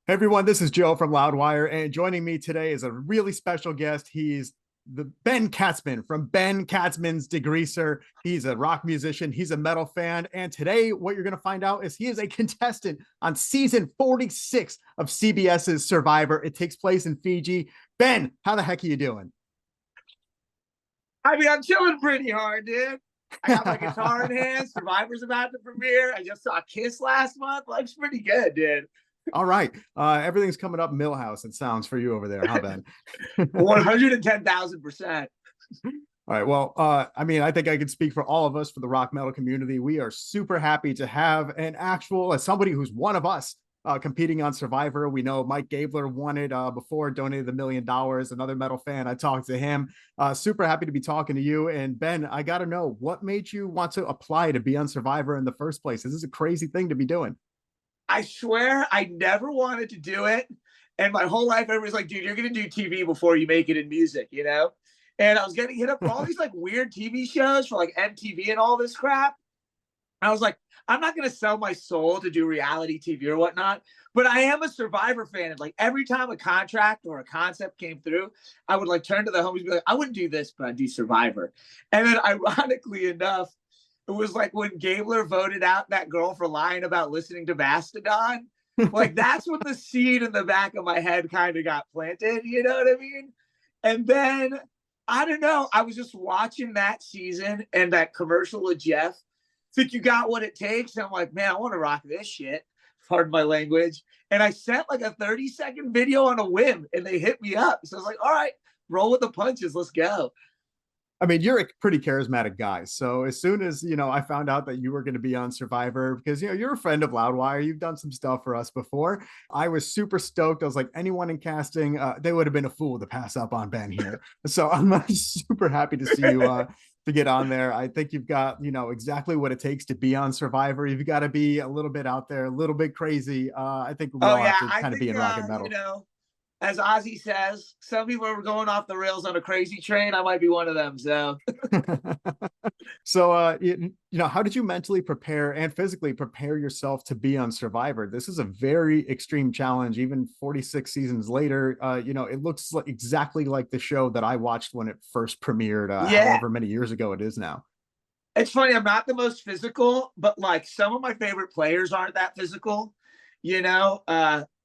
Hey everyone, this is Joe from Loudwire, and joining me today is a really special guest. He's the Ben Katzman from Ben Katzman's Degreaser. He's a rock musician, he's a metal fan, and today what you're going to find out is he is a contestant on season 46 of CBS's Survivor. It takes place in Fiji. Ben, how the heck are you doing? I mean, I'm chilling pretty hard, dude. I got my guitar in hand. Survivor's about to premiere. I just saw Kiss last month. Life's pretty good, dude. All right, everything's coming up Millhouse. It sounds for you over there, huh, Ben? 110,000%. All right. Well, I mean, I think I can speak for all of us for the rock metal community. We are super happy to have an actual, as somebody who's one of us competing on Survivor. We know Mike Gabler won it before, donated $1 million. Another metal fan. I talked to him. Super happy to be talking to you. And Ben, I got to know, what made you want to apply to be on Survivor in the first place? This is a crazy thing to be doing. I swear I never wanted to do it. And my whole life, everybody's like, dude, you're going to do TV before you make it in music, you know? And I was getting hit up for all these like weird TV shows for like MTV and all this crap. I was like, I'm not going to sell my soul to do reality TV or whatnot, but I am a Survivor fan. And like every time a contract or a concept came through, I would like turn to the homies and be like, I wouldn't do this, but I'd do Survivor. And then ironically enough, it was like when Gabler voted out that girl for lying about listening to Mastodon. Like that's when the seed in the back of my head kind of got planted. You know what I mean? And then I don't know. I was just watching that season and that commercial of Jeff. Think you got what it takes? And I'm like, man, I want to rock this shit. Pardon my language. And I sent like a 30-second video on a whim and they hit me up. So I was like, all right, roll with the punches. Let's go. I mean, you're a pretty charismatic guy. So as soon as, I found out that you were going to be on Survivor, because, you're a friend of Loudwire, you've done some stuff for us before. I was super stoked. I was like, anyone in casting, they would have been a fool to pass up on Ben here. So I'm super happy to see you to get on there. I think you've got, exactly what it takes to be on Survivor. You've got to be a little bit out there, a little bit crazy. I think we Oh all have yeah, to I kind of be think in rock and metal. as Ozzy says, some people are going off the rails on a crazy train. I might be one of them. So So, how did you mentally prepare and physically prepare yourself to be on Survivor? This is a very extreme challenge. Even 46 seasons later, it looks like exactly like the show that I watched when it first premiered, yeah, however many years ago it is now. it's funny. I'm not the most physical, but like some of my favorite players aren't that physical.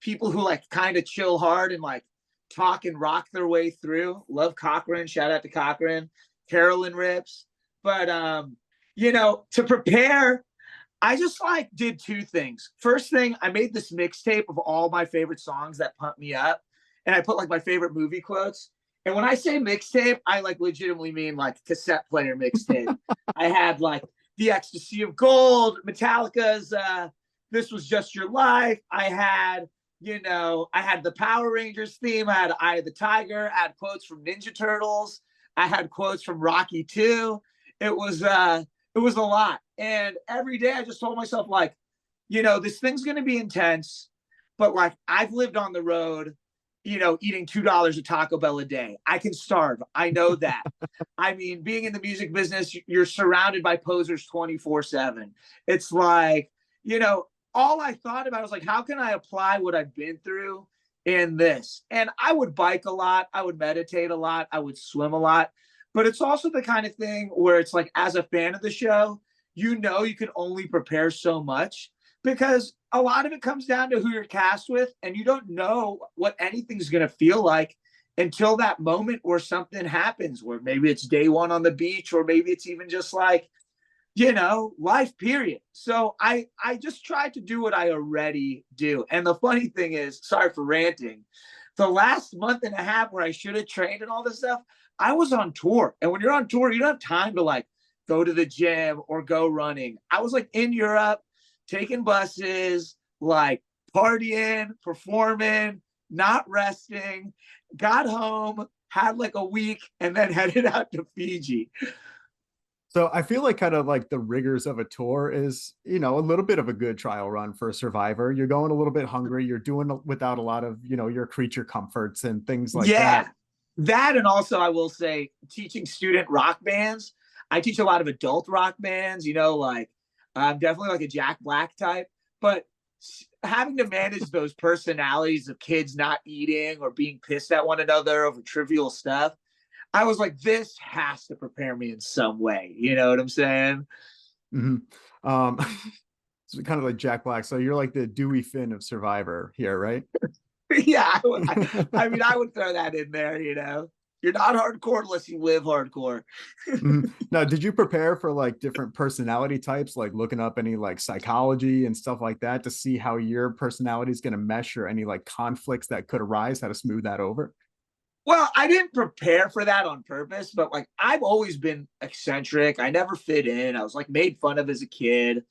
People who like kind of chill hard and like talk and rock their way through. Love Cochran. Shout out to Cochran. Carolyn rips. But to prepare, I just like did two things. First thing, I made this mixtape of all my favorite songs that pump me up, and I put like my favorite movie quotes. And when I say mixtape, I like legitimately mean like cassette player mixtape. I had like The Ecstasy of Gold, Metallica's This Was Just Your Life. I had the Power Rangers theme. I had Eye of the Tiger. I had quotes from Ninja Turtles. I had quotes from Rocky 2. It was a lot. And every day I just told myself, like, this thing's gonna be intense, but like I've lived on the road, eating $2 a Taco Bell a day. I can starve. I know that. I mean, being in the music business, you're surrounded by posers 24/7. It's like, all I thought about was like, how can I apply what I've been through in this? And I would bike a lot. I would meditate a lot. I would swim a lot. But it's also the kind of thing where it's like, as a fan of the show, you can only prepare so much because a lot of it comes down to who you're cast with, and you don't know what anything's going to feel like until that moment where something happens, where maybe it's day one on the beach, or maybe it's even just like, life period. So I just tried to do what I already do. And the funny thing is, sorry for ranting, the last month and a half where I should have trained and all this stuff, I was on tour. And when you're on tour, you don't have time to like go to the gym or go running. I was like in Europe, taking buses, like partying, performing, not resting, got home, had like a week, and then headed out to Fiji. So I feel like kind of like the rigors of a tour is, a little bit of a good trial run for a survivor. You're going a little bit hungry. You're doing without a lot of, your creature comforts and things like Yeah, that. that. And also I will say, teaching student rock bands, I teach a lot of adult rock bands, like I'm definitely like a Jack Black type, but having to manage those personalities of kids not eating or being pissed at one another over trivial stuff, I was like, this has to prepare me in some way. You know what I'm saying? Mm-hmm. Um, it's kind of like Jack Black. So you're like the Dewey Finn of Survivor here, right? Yeah. I mean, I would throw that in there, you know. You're not hardcore unless you live hardcore. Now, did you prepare for like different personality types, like looking up any like psychology and stuff like that to see how your personality is going to mesh or any like conflicts that could arise, how to smooth that over? Well, I didn't prepare for that on purpose, but like I've always been eccentric. I never fit in. I was like made fun of as a kid.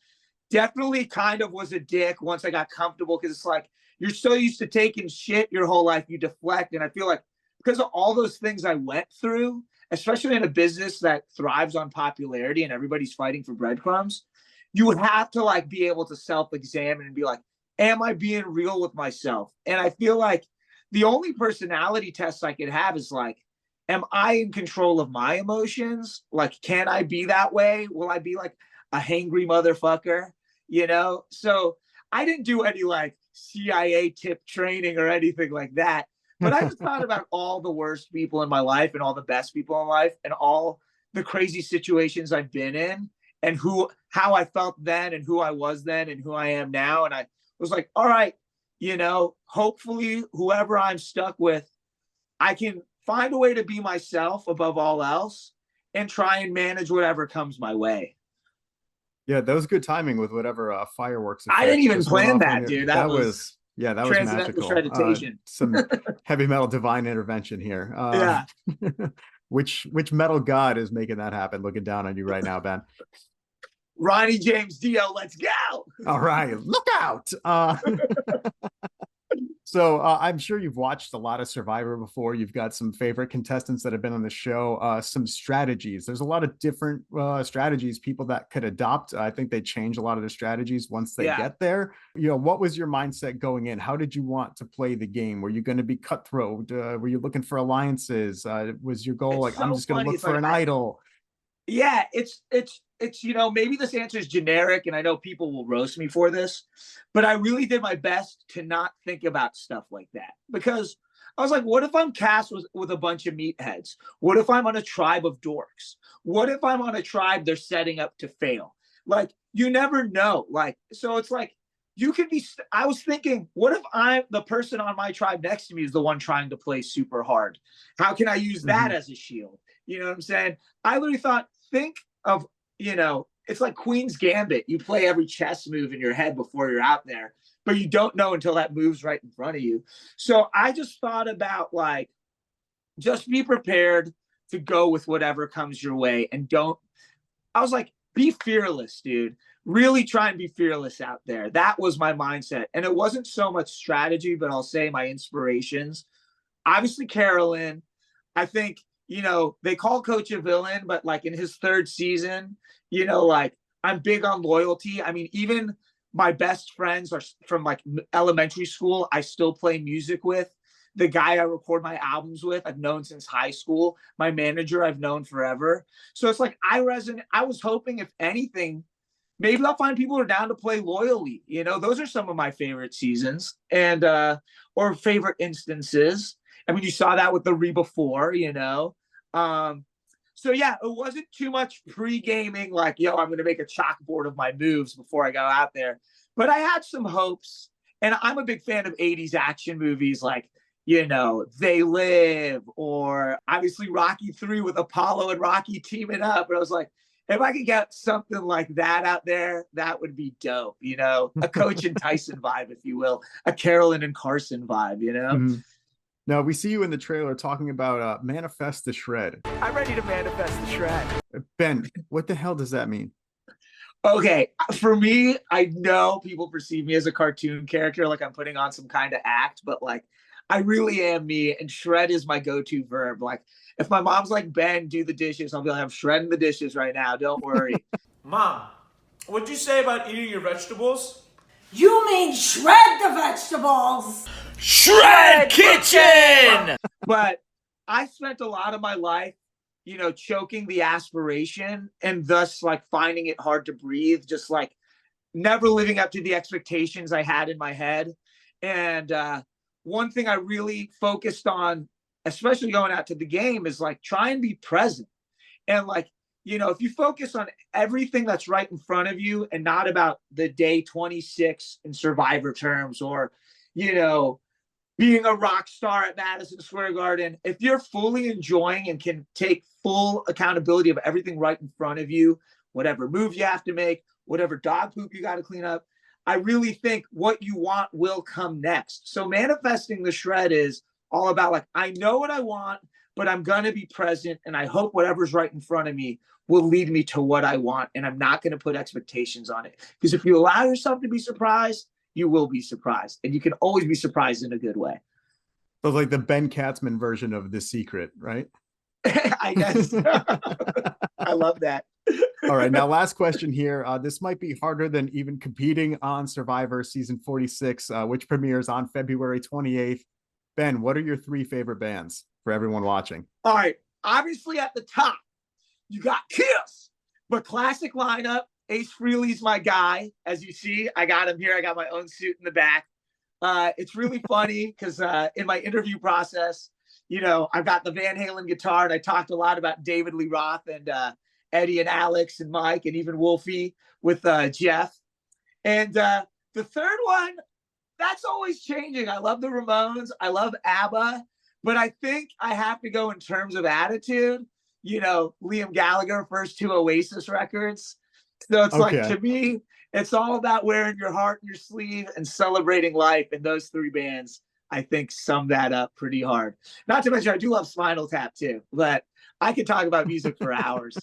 Definitely kind of was a dick once I got comfortable because it's like you're so used to taking shit your whole life, you deflect. And I feel like because of all those things I went through, especially in a business that thrives on popularity and everybody's fighting for breadcrumbs, you have to like be able to self-examine and be like, am I being real with myself? And I feel like the only personality tests I could have is like, am I in control of my emotions? Like, can I be that way? Will I be like a hangry motherfucker? You know? So I didn't do any like CIA tip training or anything like that. But I just thought about all the worst people in my life and all the best people in life and all the crazy situations I've been in and how I felt then and who I was then and who I am now. And I was like, all right, you know, hopefully whoever I'm stuck with, I can find a way to be myself above all else and try and manage whatever comes my way. Yeah, that was good timing with whatever fireworks I didn't effects even just went plan off on that, you. dude. That That was was, yeah, that was transcendental magical. shreddation. Some heavy metal divine intervention here. Yeah. Which metal god is making that happen? Looking down on you right now, Ben. Ronnie James Dio, let's go. All right, look out. So I'm sure you've watched a lot of Survivor before. You've got some favorite contestants that have been on the show. Some strategies. There's a lot of different strategies people that could adopt. I think they change a lot of their strategies once they get there. You know, what was your mindset going in? How did you want to play the game? Were you going to be cutthroat? Were you looking for alliances? Was your goal like, I'm just going to look for an idol? Yeah, it's you know, maybe this answer is generic and I know people will roast me for this, but I really did my best to not think about stuff like that because I was like, what if I'm cast with a bunch of meatheads? What if I'm on a tribe of dorks? What if I'm on a tribe they're setting up to fail? Like, you never know. Like, so it's like you could be. I was thinking, what if I'm the person on my tribe next to me is the one trying to play super hard? How can I use that as a shield? You know what I'm saying? I literally thought, think of, you know, it's like Queen's Gambit. You play every chess move in your head before you're out there, but you don't know until that move's right in front of you. So I just thought about like, just be prepared to go with whatever comes your way and don't, I was like, be fearless, dude. Really try and be fearless out there. That was my mindset. And it wasn't so much strategy, but I'll say my inspirations. Obviously, Carolyn, I think, you know, they call Coach a villain, but like in his third season, you know, like I'm big on loyalty. I mean, even my best friends are from like elementary school. I still play music with. The guy I record my albums with, I've known since high school. My manager, I've known forever. So it's like I resonate. I was hoping, if anything, maybe I'll find people who are down to play loyally. You know, those are some of my favorite seasons and or favorite instances. I mean, you saw that with the Reba 4, you know. So yeah, it wasn't too much pre-gaming, like, yo, I'm gonna make a chalkboard of my moves before I go out there. But I had some hopes, and I'm a big fan of 80s action movies like, you know, They Live, or obviously Rocky 3 with Apollo and Rocky teaming up. But I was like, if I could get something like that out there, that would be dope, you know, a Coach and Tyson vibe, if you will, a Carolyn and Carson vibe, you know? Now, we see you in the trailer talking about manifest the shred. I'm ready to manifest the shred. Ben, what the hell does that mean? Okay, for me, I know people perceive me as a cartoon character, like I'm putting on some kind of act, but like I really am me, and shred is my go-to verb. Like if my mom's like, Ben, do the dishes, I'll be like, I'm shredding the dishes right now, don't worry. Mom, what'd you say about eating your vegetables? You mean shred the vegetables? Shred Kitchen! But I spent a lot of my life, you know, choking the aspiration and thus like finding it hard to breathe, just like never living up to the expectations I had in my head. And one thing I really focused on, especially going out to the game, is like try and be present. And like, if you focus on everything that's right in front of you and not about the day 26 in Survivor terms, or, being a rock star at Madison Square Garden, if you're fully enjoying and can take full accountability of everything right in front of you, whatever move you have to make, whatever dog poop you got to clean up, I really think what you want will come next. So manifesting the shred is all about like, I know what I want, but I'm going to be present. And I hope whatever's right in front of me will lead me to what I want. And I'm not going to put expectations on it. Because if you allow yourself to be surprised, you will be surprised. And you can always be surprised in a good way. So like the Ben Katzman version of The Secret, right? I guess. I love that. All right. Now, last question here. This might be harder than even competing on Survivor season 46, which premieres on February 28th. Ben, what are your 3 favorite bands for everyone watching? All right. Obviously at the top, you got Kiss, but classic lineup. Ace Frehley's my guy. As you see, I got him here. I got my own suit in the back. It's really funny because in my interview process, I've got the Van Halen guitar, and I talked a lot about David Lee Roth and Eddie and Alex and Mike and even Wolfie with Jeff. And the third one, that's always changing. I love the Ramones. I love ABBA. But I think I have to go in terms of attitude. Liam Gallagher, first 2 Oasis records. So it's like, to me, it's all about wearing your heart in your sleeve and celebrating life. And those 3 bands, I think, sum that up pretty hard. Not to mention, I do love Spinal Tap too, but I could talk about music for hours.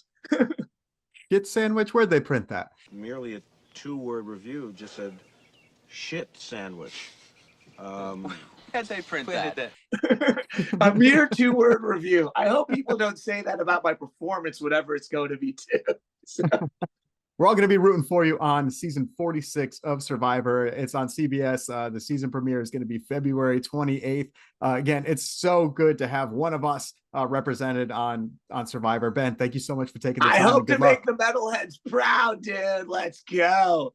Shit Sandwich, where'd they print that? Merely a 2-word review just said, shit sandwich. How'd they print that? A mere 2-word review. I hope people don't say that about my performance, whatever it's going to be too. So. We're all going to be rooting for you on season 46 of Survivor. It's on CBS. The season premiere is going to be February 28th. Again, it's so good to have one of us represented on Survivor. Ben, thank you so much for taking the time. I hope to make the metalheads proud, dude. Let's go.